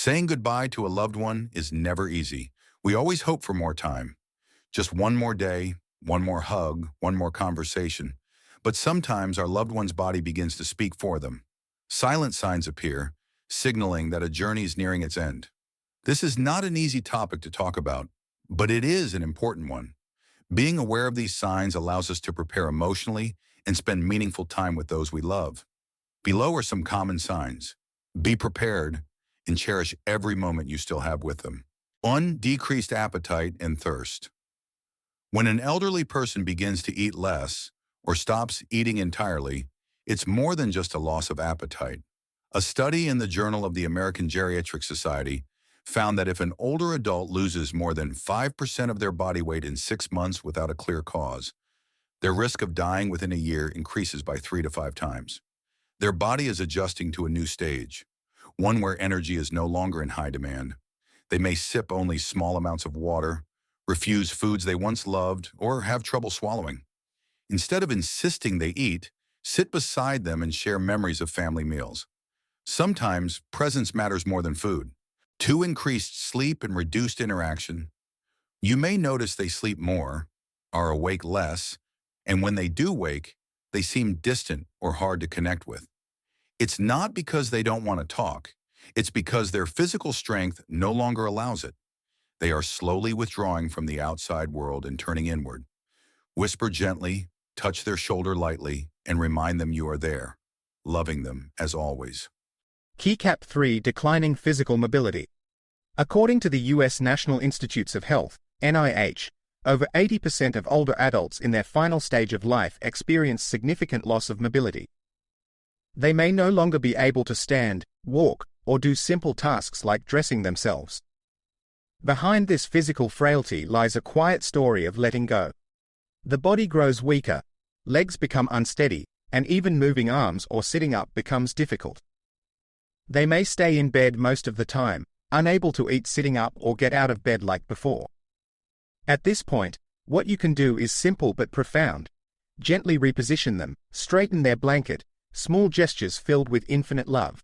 Saying goodbye to a loved one is never easy. We always hope for more time. Just one more day, one more hug, one more conversation. But sometimes our loved one's body begins to speak for them. Silent signs appear, signaling that a journey is nearing its end. This is not an easy topic to talk about, but it is an important one. Being aware of these signs allows us to prepare emotionally and spend meaningful time with those we love. Below are some common signs. Be prepared and cherish every moment you still have with them. 1. Decreased appetite and thirst. When an elderly person begins to eat less or stops eating entirely, it's more than just a loss of appetite. A study in the Journal of the American Geriatric Society found that if an older adult loses more than 5% of their body weight in 6 months without a clear cause, their risk of dying within a year increases by 3 to 5 times. Their body is adjusting to a new stage, one where energy is no longer in high demand. They may sip only small amounts of water, refuse foods they once loved, or have trouble swallowing. Instead of insisting they eat, sit beside them and share memories of family meals. Sometimes presence matters more than food. 2. Increased sleep and reduced interaction. You may notice they sleep more, are awake less, and when they do wake, they seem distant or hard to connect with. It's not because they don't want to talk. It's because their physical strength no longer allows it. They are slowly withdrawing from the outside world and turning inward. Whisper gently, touch their shoulder lightly, and remind them you are there, loving them as always. Keycap 3. Declining physical mobility. According to the U.S. National Institutes of Health, NIH, over 80% of older adults in their final stage of life experience significant loss of mobility. They may no longer be able to stand, walk, or do simple tasks like dressing themselves. Behind this physical frailty lies a quiet story of letting go. The body grows weaker, legs become unsteady, and even moving arms or sitting up becomes difficult. They may stay in bed most of the time, unable to eat sitting up or get out of bed like before. At this point, what you can do is simple but profound. Gently reposition them, straighten their blanket, small gestures filled with infinite love.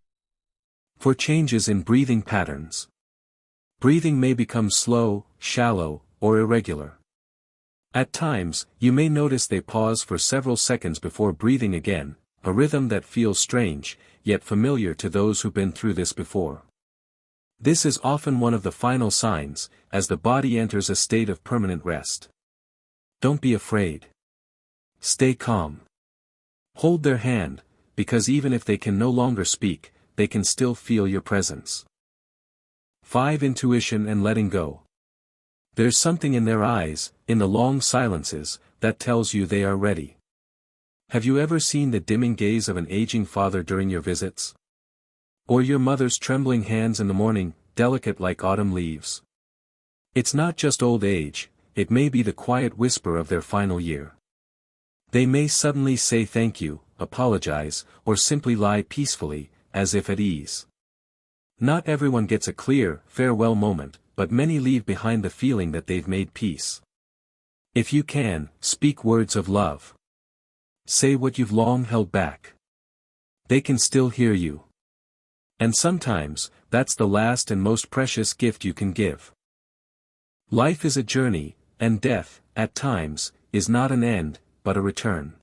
For changes in breathing patterns. Breathing may become slow, shallow, or irregular. At times, you may notice they pause for several seconds before breathing again, a rhythm that feels strange, yet familiar to those who've been through this before. This is often one of the final signs, as the body enters a state of permanent rest. Don't be afraid. Stay calm. Hold their hand, because even if they can no longer speak, they can still feel your presence. 5. Intuition and letting go. There's something in their eyes, in the long silences, that tells you they are ready. Have you ever seen the dimming gaze of an aging father during your visits? Or your mother's trembling hands in the morning, delicate like autumn leaves? It's not just old age, it may be the quiet whisper of their final year. They may suddenly say thank you, apologize, or simply lie peacefully, as if at ease. Not everyone gets a clear, farewell moment, but many leave behind the feeling that they've made peace. If you can, speak words of love. Say what you've long held back. They can still hear you. And sometimes, that's the last and most precious gift you can give. Life is a journey, and death, at times, is not an end, but a return.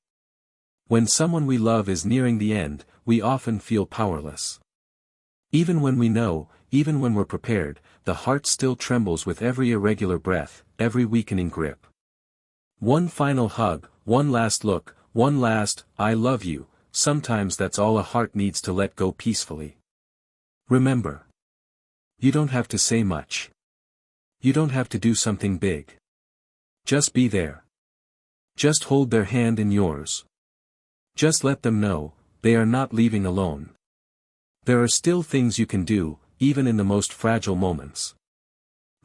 When someone we love is nearing the end, we often feel powerless. Even when we know, even when we're prepared, the heart still trembles with every irregular breath, every weakening grip. One final hug, one last look, one last, I love you, sometimes that's all a heart needs to let go peacefully. Remember. You don't have to say much. You don't have to do something big. Just be there. Just hold their hand in yours. Just let them know, they are not leaving alone. There are still things you can do, even in the most fragile moments.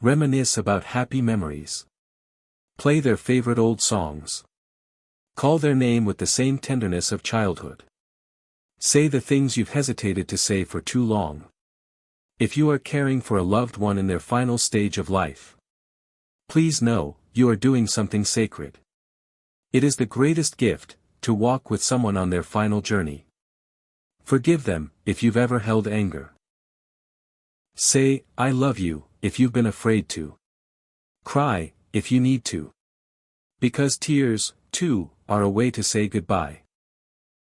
Reminisce about happy memories. Play their favorite old songs. Call their name with the same tenderness of childhood. Say the things you've hesitated to say for too long. If you are caring for a loved one in their final stage of life, please know, you are doing something sacred. It is the greatest gift, to walk with someone on their final journey. Forgive them, if you've ever held anger. Say, I love you, if you've been afraid to. Cry, if you need to. Because tears, too, are a way to say goodbye.